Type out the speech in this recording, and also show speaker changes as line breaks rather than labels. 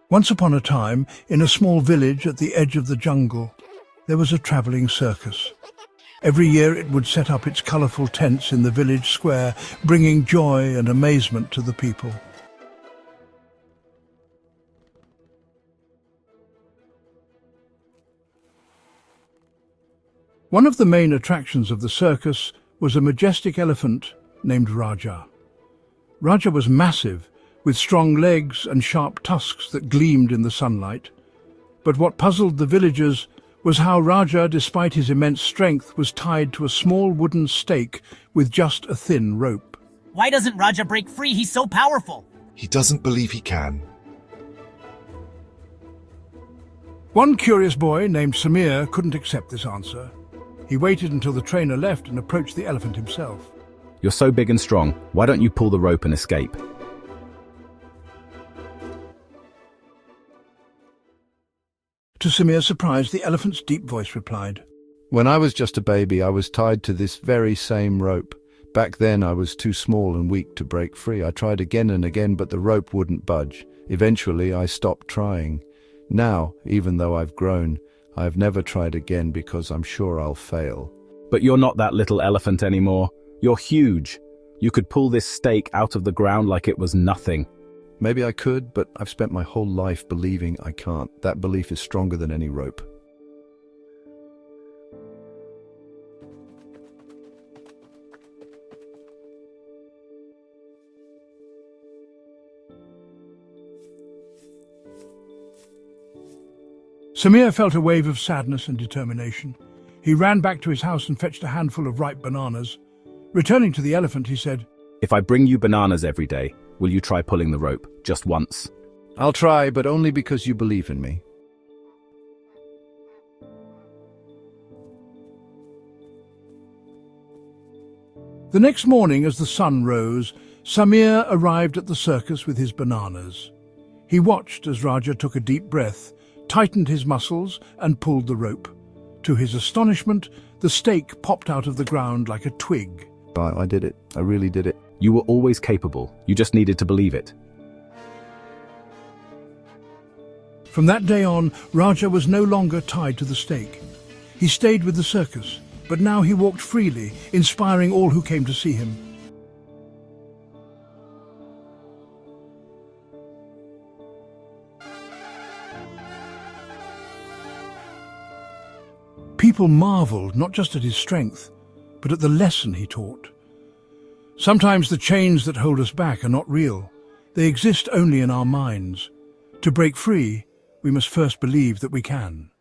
Once upon a time, in a small village at the edge of the jungle, there was a travelling circus. Every year it would set up its colourful tents in the village square, bringing joy and amazement to the people. One of the main attractions of the circus was a majestic elephant named Raja. Raja was massive, with strong legs and sharp tusks that gleamed in the sunlight. But what puzzled the villagers was how Raja, despite his immense strength, was tied to a small wooden stake with just a thin rope.
Why doesn't Raja break free? He's so powerful.
He doesn't believe he can.
One curious boy named Samir couldn't accept this answer. He waited until the trainer left and approached the elephant himself.
You're so big and strong. Why don't you pull the rope and escape?
To Samir's surprise, the elephant's deep voice replied,
"When I was just a baby, I was tied to this very same rope. Back then, I was too small and weak to break free. I tried again and again, but the rope wouldn't budge. Eventually, I stopped trying. Now, even though I've grown, I've never tried again because I'm sure I'll fail."
But you're not that little elephant anymore. You're huge. You could pull this stake out of the ground like it was nothing.
Maybe I could, but I've spent my whole life believing I can't. That belief is stronger than any rope.
Samir felt a wave of sadness and determination. He ran back to his house and fetched a handful of ripe bananas. Returning to the elephant, he said,
If I bring you bananas every day, will you try pulling the rope, just once?
I'll try, but only because you believe in me.
The next morning, as the sun rose, Samir arrived at the circus with his bananas. He watched as Raja took a deep breath, tightened his muscles, and pulled the rope. To his astonishment, the stake popped out of the ground like a twig.
I did it. I really did it.
You were always capable. You just needed to believe it.
From that day on, Raja was no longer tied to the stake. He stayed with the circus, but now he walked freely, inspiring all who came to see him. People marveled not just at his strength, but at the lesson he taught. Sometimes the chains that hold us back are not real. They exist only in our minds. To break free, we must first believe that we can.